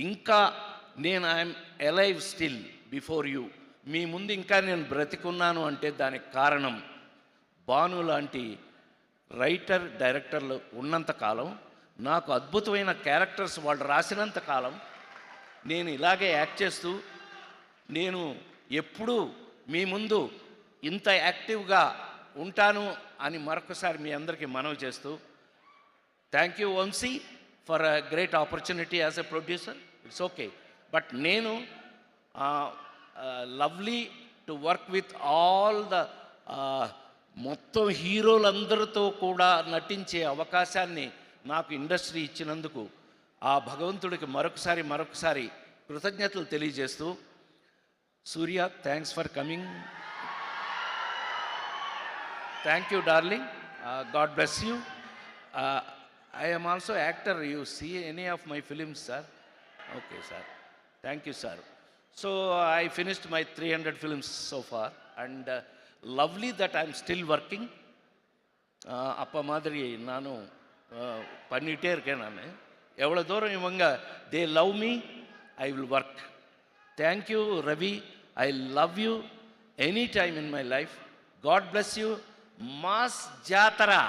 ఇంకా నేను I'm alive still before you, మీ ముందు ఇంకా నేను బ్రతికున్నాను అంటే దానికి కారణం భాను లాంటి రైటర్ డైరెక్టర్లు ఉన్నంత కాలం, నాకు అద్భుతమైన క్యారెక్టర్స్ వాళ్ళు రాసినంత కాలం నేను ఇలాగే యాక్ట్ చేస్తూ నేను ఎప్పుడూ మీ ముందు ఇంత యాక్టివ్గా ఉంటాను అని మరొకసారి మీ అందరికీ మనవి చేస్తూ, thank you Vamsi for a great opportunity as a producer. It's okay, but నేను lovely to work with all the మొత్తం హీరోలందరితో కూడా నటించే అవకాశాన్ని నాకు ఇండస్ట్రీ ఇచ్చినందుకు ఆ భగవంతుడికి మరొకసారి కృతజ్ఞతలు తెలియజేస్తూ, Surya, thanks for coming. Thank you darling, God bless you. I am also actor. You see any of my films, sir? Okay, sir. Thank you, sir. So I finished my 300 films so far, and lovely that I am still working. Appa madri nanu pannite irukken nanu. Evlo dooram ivanga they love me, I will work. Thank you, Ravi. I love you anytime in my life. God bless you. Mass Jatara.